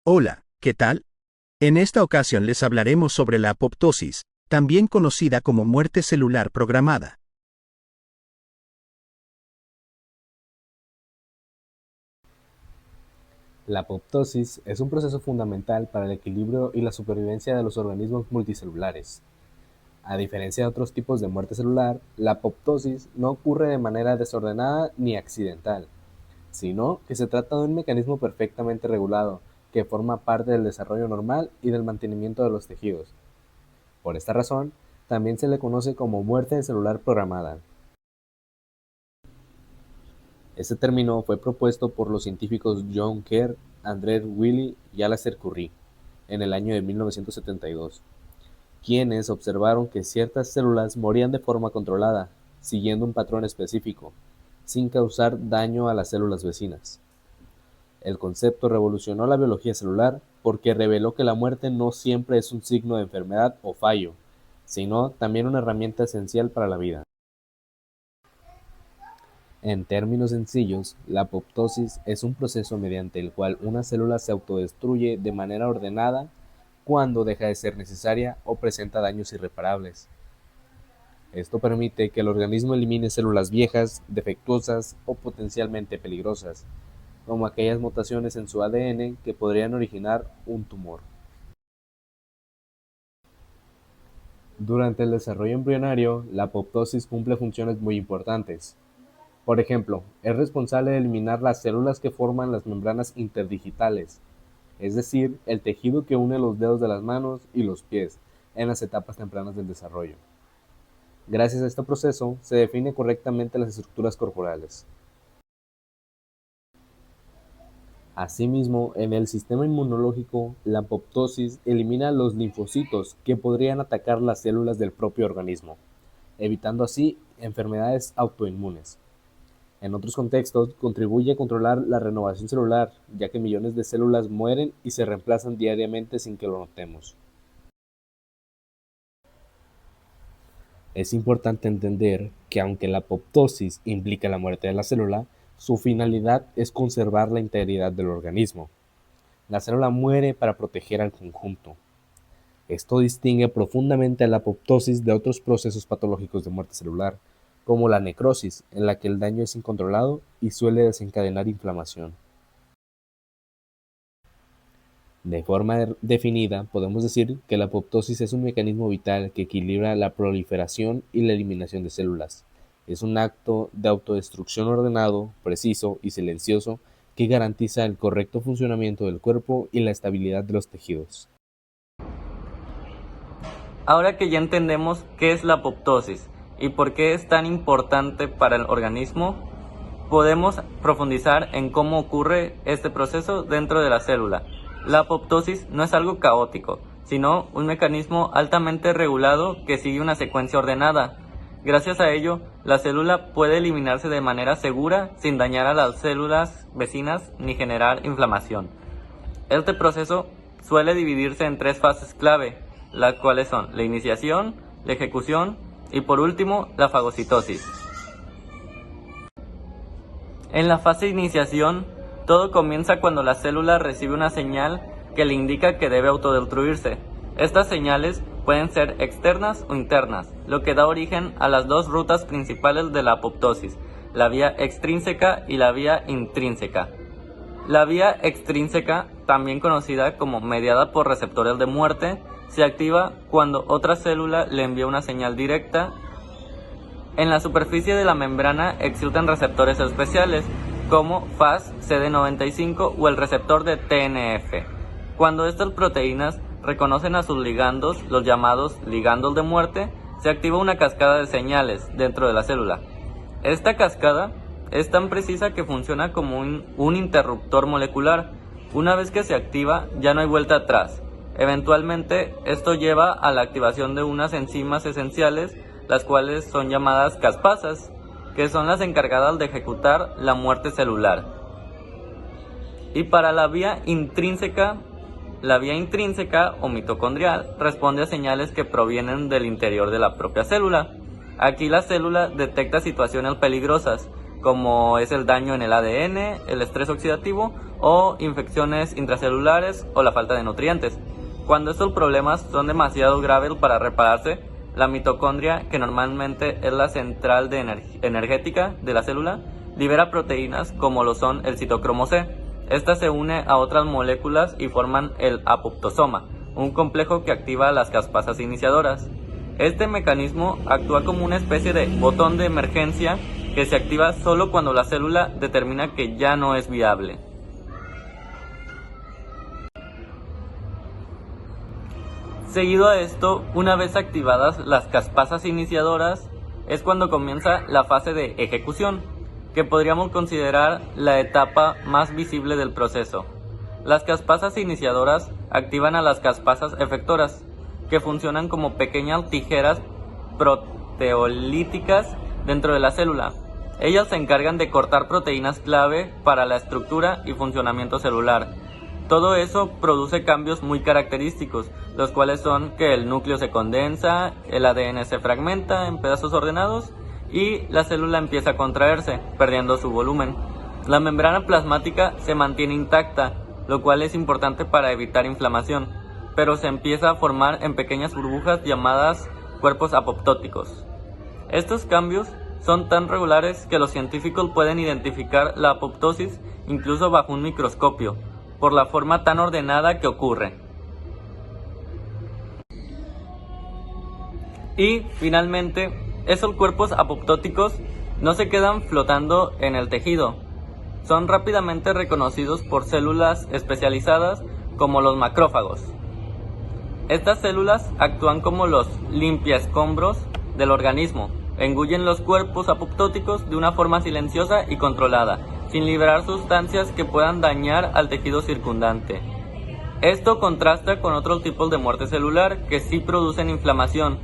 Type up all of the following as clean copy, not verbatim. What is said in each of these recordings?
Hola, ¿qué tal? En esta ocasión les hablaremos sobre la apoptosis, también conocida como muerte celular programada. La apoptosis es un proceso fundamental para el equilibrio y la supervivencia de los organismos multicelulares. A diferencia de otros tipos de muerte celular, la apoptosis no ocurre de manera desordenada ni accidental, sino que se trata de un mecanismo perfectamente regulado que forma parte del desarrollo normal y del mantenimiento de los tejidos. Por esta razón, también se le conoce como muerte celular programada. Este término fue propuesto por los científicos John Kerr, André Willy y Aleister Currie en el año de 1972, quienes observaron que ciertas células morían de forma controlada, siguiendo un patrón específico, sin causar daño a las células vecinas. El concepto revolucionó la biología celular porque reveló que la muerte no siempre es un signo de enfermedad o fallo, sino también una herramienta esencial para la vida. En términos sencillos, la apoptosis es un proceso mediante el cual una célula se autodestruye de manera ordenada cuando deja de ser necesaria o presenta daños irreparables. Esto permite que el organismo elimine células viejas, defectuosas o potencialmente peligrosas, como aquellas mutaciones en su ADN que podrían originar un tumor. Durante el desarrollo embrionario, la apoptosis cumple funciones muy importantes. Por ejemplo, es responsable de eliminar las células que forman las membranas interdigitales, es decir, el tejido que une los dedos de las manos y los pies en las etapas tempranas del desarrollo. Gracias a este proceso, se define correctamente las estructuras corporales. Asimismo, en el sistema inmunológico, la apoptosis elimina los linfocitos que podrían atacar las células del propio organismo, evitando así enfermedades autoinmunes. En otros contextos, contribuye a controlar la renovación celular, ya que millones de células mueren y se reemplazan diariamente sin que lo notemos. Es importante entender que aunque la apoptosis implica la muerte de la célula, su finalidad es conservar la integridad del organismo. La célula muere para proteger al conjunto. Esto distingue profundamente a la apoptosis de otros procesos patológicos de muerte celular, como la necrosis, en la que el daño es incontrolado y suele desencadenar inflamación. De forma definida, podemos decir que la apoptosis es un mecanismo vital que equilibra la proliferación y la eliminación de células. Es un acto de autodestrucción ordenado, preciso y silencioso que garantiza el correcto funcionamiento del cuerpo y la estabilidad de los tejidos. Ahora que ya entendemos qué es la apoptosis y por qué es tan importante para el organismo, podemos profundizar en cómo ocurre este proceso dentro de la célula. La apoptosis no es algo caótico, sino un mecanismo altamente regulado que sigue una secuencia ordenada. Gracias a ello, la célula puede eliminarse de manera segura sin dañar a las células vecinas ni generar inflamación. Este proceso suele dividirse en tres fases clave, las cuales son la iniciación, la ejecución y por último la fagocitosis. En la fase de iniciación, todo comienza cuando la célula recibe una señal que le indica que debe autodestruirse. Estas señales pueden ser externas o internas, lo que da origen a las dos rutas principales de la apoptosis, la vía extrínseca y la vía intrínseca. La vía extrínseca, también conocida como mediada por receptores de muerte, se activa cuando otra célula le envía una señal directa. En la superficie de la membrana existen receptores especiales, como Fas, CD95 o el receptor de TNF. Cuando estas proteínas reconocen a sus ligandos, los llamados ligandos de muerte, se activa una cascada de señales dentro de la célula. Esta cascada es tan precisa que funciona como un interruptor molecular. Una vez que se activa, ya no hay vuelta atrás. Eventualmente, esto lleva a la activación de unas enzimas esenciales, las cuales son llamadas caspasas, que son las encargadas de ejecutar la muerte celular. Y para la vía intrínseca o mitocondrial responde a señales que provienen del interior de la propia célula. Aquí la célula detecta situaciones peligrosas, como es el daño en el ADN, el estrés oxidativo o infecciones intracelulares o la falta de nutrientes. Cuando estos problemas son demasiado graves para repararse, la mitocondria, que normalmente es la central energética de la célula, libera proteínas como lo son el citocromo C. Esta se une a otras moléculas y forman el apoptosoma, un complejo que activa las caspasas iniciadoras. Este mecanismo actúa como una especie de botón de emergencia que se activa solo cuando la célula determina que ya no es viable. Seguido a esto, una vez activadas las caspasas iniciadoras, es cuando comienza la fase de ejecución, que podríamos considerar la etapa más visible del proceso. Las caspasas iniciadoras activan a las caspasas efectoras, que funcionan como pequeñas tijeras proteolíticas dentro de la célula. Ellas se encargan de cortar proteínas clave para la estructura y funcionamiento celular. Todo eso produce cambios muy característicos, los cuales son que el núcleo se condensa, el ADN se fragmenta en pedazos ordenados y la célula empieza a contraerse, perdiendo su volumen. La membrana plasmática se mantiene intacta, lo cual es importante para evitar inflamación, pero se empieza a formar en pequeñas burbujas llamadas cuerpos apoptóticos. Estos cambios son tan regulares que los científicos pueden identificar la apoptosis incluso bajo un microscopio, por la forma tan ordenada que ocurre. Y finalmente, esos cuerpos apoptóticos no se quedan flotando en el tejido. Son rápidamente reconocidos por células especializadas como los macrófagos. Estas células actúan como los limpiaescombros del organismo, engullen los cuerpos apoptóticos de una forma silenciosa y controlada, sin liberar sustancias que puedan dañar al tejido circundante. Esto contrasta con otros tipos de muerte celular que sí producen inflamación.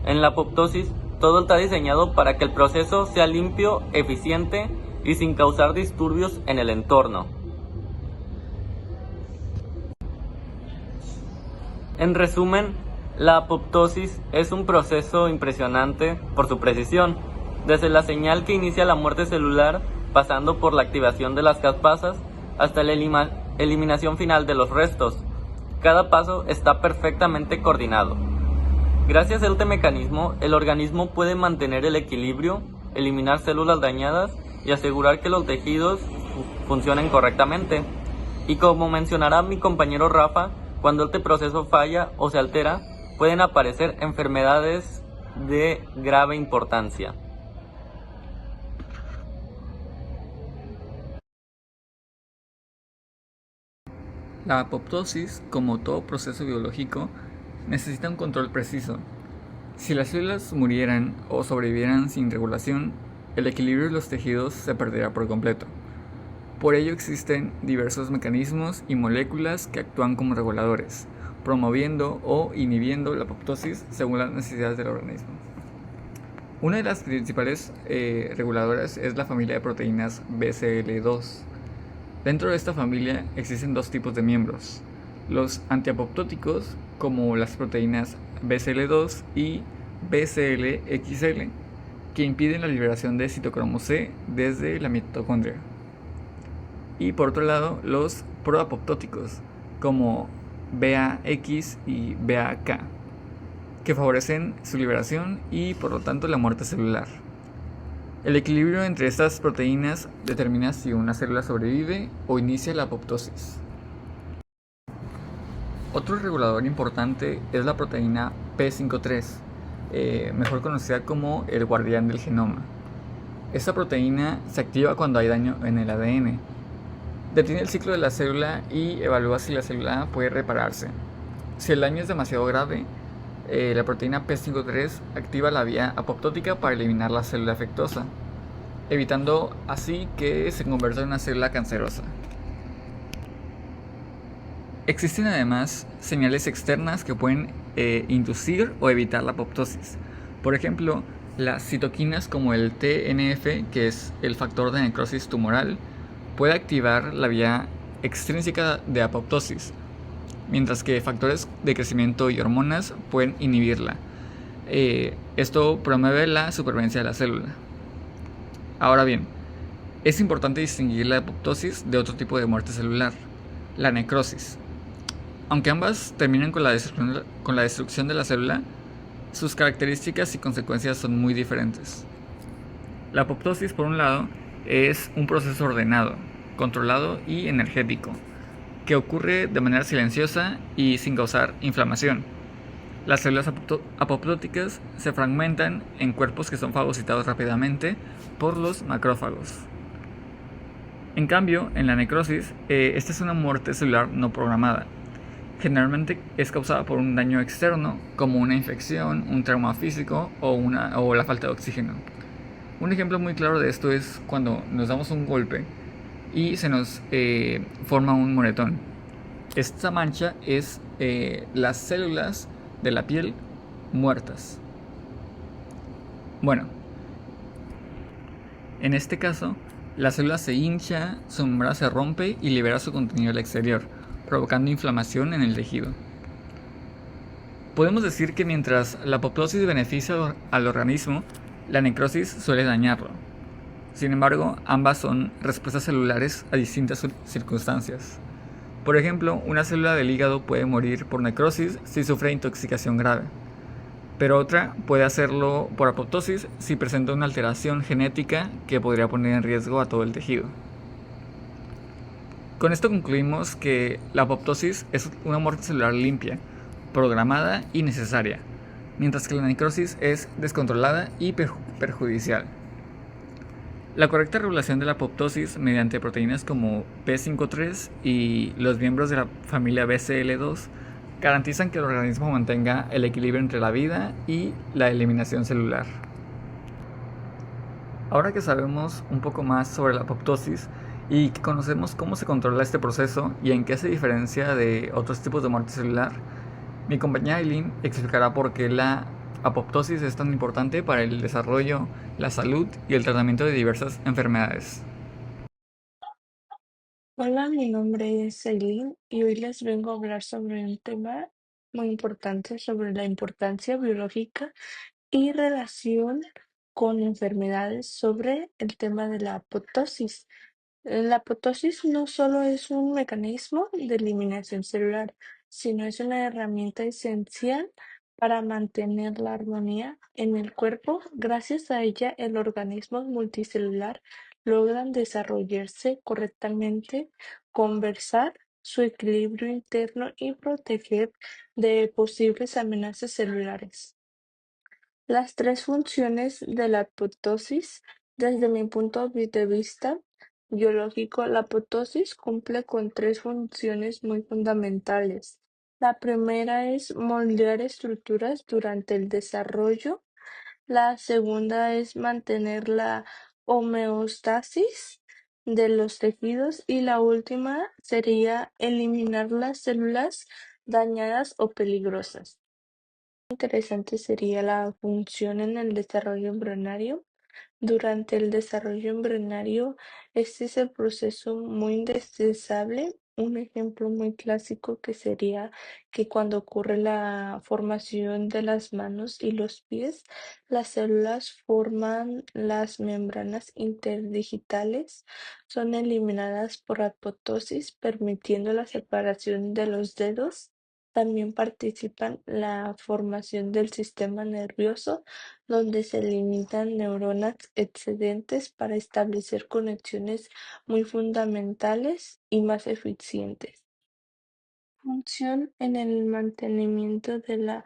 En la apoptosis, todo está diseñado para que el proceso sea limpio, eficiente y sin causar disturbios en el entorno. En resumen, la apoptosis es un proceso impresionante por su precisión, desde la señal que inicia la muerte celular, pasando por la activación de las caspasas hasta la eliminación final de los restos. Cada paso está perfectamente coordinado. Gracias a este mecanismo, el organismo puede mantener el equilibrio, eliminar células dañadas y asegurar que los tejidos funcionen correctamente. Y como mencionará mi compañero Rafa, cuando este proceso falla o se altera, pueden aparecer enfermedades de grave importancia. La apoptosis, como todo proceso biológico, necesita un control preciso. Si las células murieran o sobrevivieran sin regulación, el equilibrio de los tejidos se perderá por completo. Por ello existen diversos mecanismos y moléculas que actúan como reguladores, promoviendo o inhibiendo la apoptosis según las necesidades del organismo. Una de las principales reguladoras es la familia de proteínas BCL2. Dentro de esta familia existen dos tipos de miembros: los antiapoptóticos, como las proteínas BCL2 y BCL-XL, que impiden la liberación de citocromo C desde la mitocondria. Y por otro lado, los proapoptóticos, como BAX y BAK, que favorecen su liberación y por lo tanto la muerte celular. El equilibrio entre estas proteínas determina si una célula sobrevive o inicia la apoptosis. Otro regulador importante es la proteína P53, mejor conocida como el guardián del genoma. Esta proteína se activa cuando hay daño en el ADN. Detiene el ciclo de la célula y evalúa si la célula puede repararse. Si el daño es demasiado grave, la proteína P53 activa la vía apoptótica para eliminar la célula afectosa, evitando así que se convierta en una célula cancerosa. Existen además señales externas que pueden inducir o evitar la apoptosis. Por ejemplo, las citoquinas como el TNF, que es el factor de necrosis tumoral, puede activar la vía extrínseca de apoptosis, mientras que factores de crecimiento y hormonas pueden inhibirla. Esto promueve la supervivencia de la célula. Ahora bien, Es importante distinguir la apoptosis de otro tipo de muerte celular, la necrosis. Aunque ambas terminan con la destrucción de la célula, sus características y consecuencias son muy diferentes. La apoptosis, por un lado, es un proceso ordenado, controlado y energético, que ocurre de manera silenciosa y sin causar inflamación. Las células apoptóticas se fragmentan en cuerpos que son fagocitados rápidamente por los macrófagos. En cambio, en la necrosis, esta es una muerte celular no programada. Generalmente es causada por un daño externo, como una infección, un trauma físico o la falta de oxígeno. Un ejemplo muy claro de esto es cuando nos damos un golpe y se nos forma un moretón. Esta mancha es las células de la piel muertas. Bueno, en este caso, la célula se hincha, su membrana se rompe y libera su contenido al exterior, provocando inflamación en el tejido. Podemos decir que mientras la apoptosis beneficia al organismo, la necrosis suele dañarlo. Sin embargo, ambas son respuestas celulares a distintas circunstancias. Por ejemplo, una célula del hígado puede morir por necrosis si sufre intoxicación grave, pero otra puede hacerlo por apoptosis si presenta una alteración genética que podría poner en riesgo a todo el tejido. Con esto concluimos que la apoptosis es una muerte celular limpia, programada y necesaria, mientras que la necrosis es descontrolada y perjudicial. La correcta regulación de la apoptosis mediante proteínas como P53 y los miembros de la familia BCL2 garantizan que el organismo mantenga el equilibrio entre la vida y la eliminación celular. Ahora que sabemos un poco más sobre la apoptosis y que conocemos cómo se controla este proceso y en qué se diferencia de otros tipos de muerte celular, mi compañera Eileen explicará por qué la apoptosis es tan importante para el desarrollo, la salud y el tratamiento de diversas enfermedades. Hola, mi nombre es Eileen y hoy les vengo a hablar sobre un tema muy importante sobre la importancia biológica y relación con enfermedades sobre el tema de la apoptosis. La apoptosis no solo es un mecanismo de eliminación celular, sino es una herramienta esencial para mantener la armonía en el cuerpo. Gracias a ella, el organismo multicelular logran desarrollarse correctamente, conservar su equilibrio interno y proteger de posibles amenazas celulares. Las tres funciones de la apoptosis, desde mi punto de vista biológico, la apoptosis cumple con tres funciones muy fundamentales. La primera es moldear estructuras durante el desarrollo. La segunda es mantener la homeostasis de los tejidos y la última sería eliminar las células dañadas o peligrosas. Interesante sería la función en el desarrollo embrionario. Durante el desarrollo embrionario, este es el proceso muy indispensable. Un ejemplo muy clásico que sería que cuando ocurre la formación de las manos y los pies, las células forman las membranas interdigitales, son eliminadas por apoptosis, permitiendo la separación de los dedos. También participan la formación del sistema nervioso, donde se limitan neuronas excedentes para establecer conexiones muy fundamentales y más eficientes. Función en el mantenimiento de la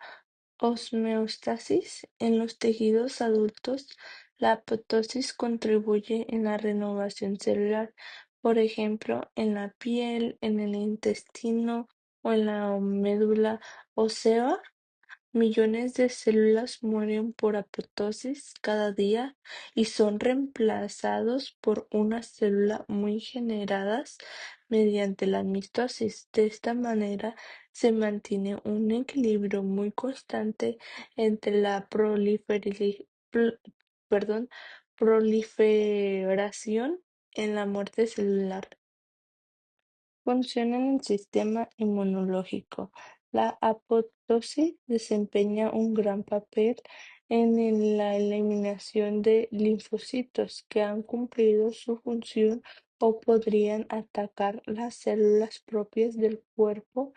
homeostasis en los tejidos adultos. La apoptosis contribuye en la renovación celular, por ejemplo, en la piel, en el intestino o en la médula ósea. Millones de células mueren por apoptosis cada día y son reemplazados por una célula muy generadas mediante la mitosis. De esta manera se mantiene un equilibrio muy constante entre la proliferación en la muerte celular. Funciona en el sistema inmunológico. La apoptosis desempeña un gran papel la eliminación de linfocitos que han cumplido su función o podrían atacar las células propias del cuerpo.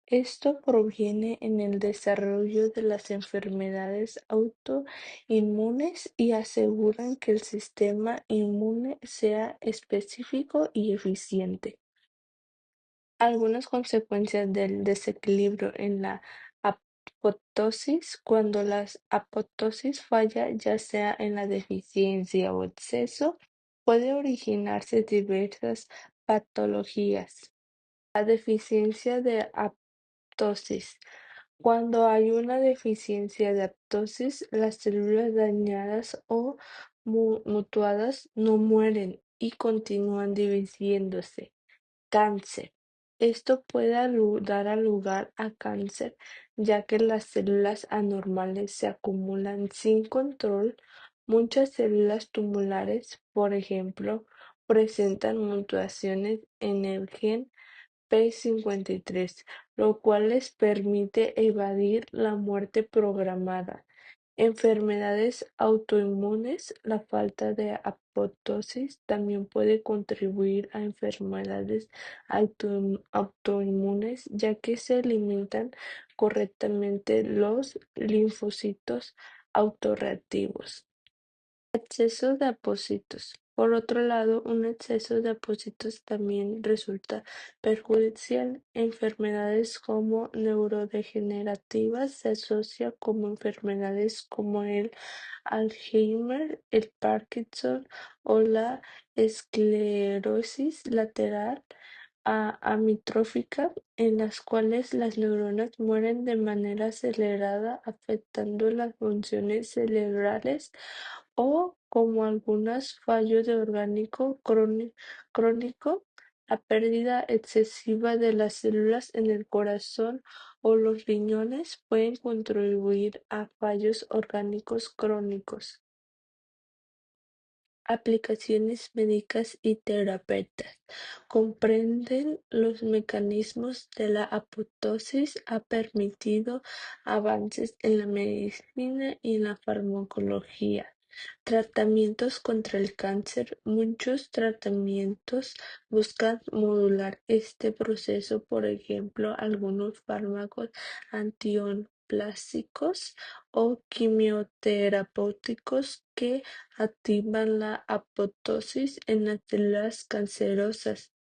Esto proviene en el desarrollo de las enfermedades autoinmunes y aseguran que el sistema inmune sea específico y eficiente. Algunas consecuencias del desequilibrio en la apoptosis: cuando la apoptosis falla, ya sea en la deficiencia o exceso, puede originarse diversas patologías. La deficiencia de apoptosis: cuando hay una deficiencia de apoptosis, las células dañadas o mutuadas no mueren y continúan dividiéndose. Cáncer: esto puede dar lugar a cáncer, ya que las células anormales se acumulan sin control. Muchas células tumorales, por ejemplo, presentan mutaciones en el gen P53, lo cual les permite evadir la muerte programada. Enfermedades autoinmunes: la falta de apoptosis también puede contribuir a enfermedades autoinmunes, ya que se alimentan correctamente los linfocitos autorreactivos. Exceso de apósitos. Por otro lado, un exceso de apósitos también resulta perjudicial. Enfermedades como neurodegenerativas se asocia con enfermedades como el Alzheimer, el Parkinson o la esclerosis lateral amitrófica, en las cuales las neuronas mueren de manera acelerada, afectando las funciones cerebrales, o como algunos fallos de orgánico crónico, la pérdida excesiva de las células en el corazón o los riñones pueden contribuir a fallos orgánicos crónicos. Aplicaciones médicas y terapéuticas. Comprenden los mecanismos de la apoptosis. Ha permitido avances en la medicina y en la farmacología. Tratamientos contra el cáncer. Muchos tratamientos buscan modular este proceso, por ejemplo, algunos fármacos antiplásicos o quimioterapéuticos que activan la apoptosis en las células cancerosas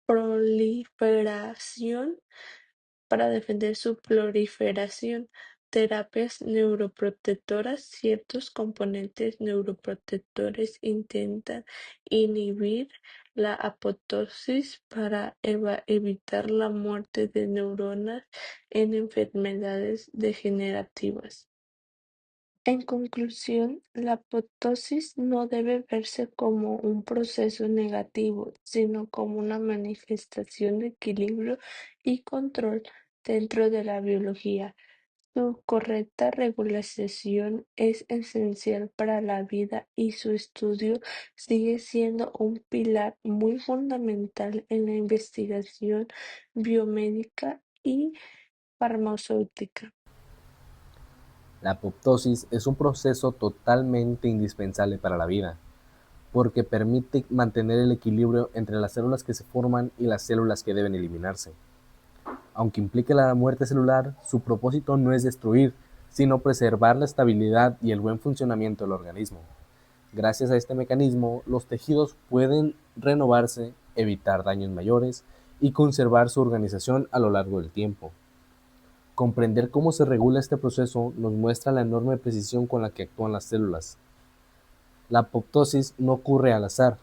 proliferación, para defender su proliferación. Terapias neuroprotectoras. Ciertos componentes neuroprotectores intentan inhibir la apoptosis para evitar la muerte de neuronas en enfermedades degenerativas. En conclusión, la apoptosis no debe verse como un proceso negativo, sino como una manifestación de equilibrio y control dentro de la biología. Su correcta regulación es esencial para la vida y su estudio sigue siendo un pilar muy fundamental en la investigación biomédica y farmacéutica. La apoptosis es un proceso totalmente indispensable para la vida, porque permite mantener el equilibrio entre las células que se forman y las células que deben eliminarse. Aunque implique la muerte celular, su propósito no es destruir, sino preservar la estabilidad y el buen funcionamiento del organismo. Gracias a este mecanismo, los tejidos pueden renovarse, evitar daños mayores y conservar su organización a lo largo del tiempo. Comprender cómo se regula este proceso nos muestra la enorme precisión con la que actúan las células. La apoptosis no ocurre al azar,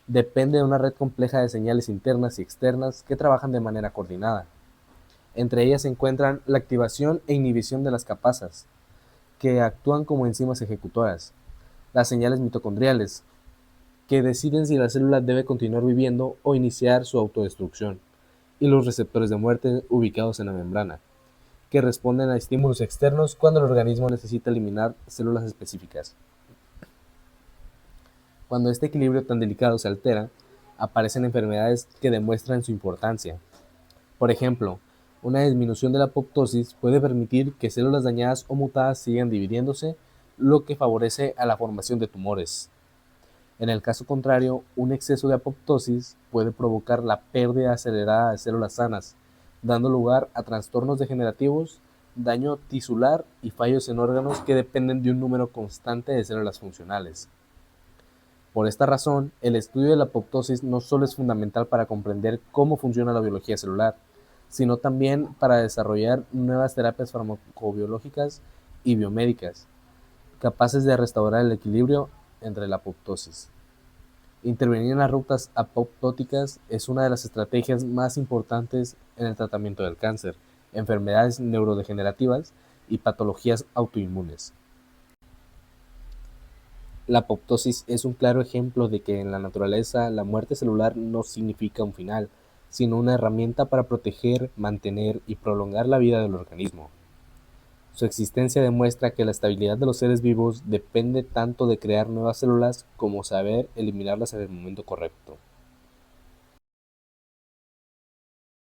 depende de una red compleja de señales internas y externas que trabajan de manera coordinada. Entre ellas se encuentran la activación e inhibición de las capasas, que actúan como enzimas ejecutoras, las señales mitocondriales, que deciden si la célula debe continuar viviendo o iniciar su autodestrucción, y los receptores de muerte ubicados en la membrana, que responden a estímulos externos cuando el organismo necesita eliminar células específicas. Cuando este equilibrio tan delicado se altera, aparecen enfermedades que demuestran su importancia. Por ejemplo, Una disminución de la apoptosis puede permitir que células dañadas o mutadas sigan dividiéndose, lo que favorece a la formación de tumores. En el caso contrario, un exceso de apoptosis puede provocar la pérdida acelerada de células sanas, dando lugar a trastornos degenerativos, daño tisular y fallos en órganos que dependen de un número constante de células funcionales. Por esta razón, el estudio de la apoptosis no solo es fundamental para comprender cómo funciona la biología celular, sino también para desarrollar nuevas terapias farmacobiológicas y biomédicas, capaces de restaurar el equilibrio entre la apoptosis. Intervenir en las rutas apoptóticas es una de las estrategias más importantes en el tratamiento del cáncer, enfermedades neurodegenerativas y patologías autoinmunes. La apoptosis es un claro ejemplo de que en la naturaleza la muerte celular no significa un final, sino una herramienta para proteger, mantener y prolongar la vida del organismo. Su existencia demuestra que la estabilidad de los seres vivos depende tanto de crear nuevas células como saber eliminarlas en el momento correcto.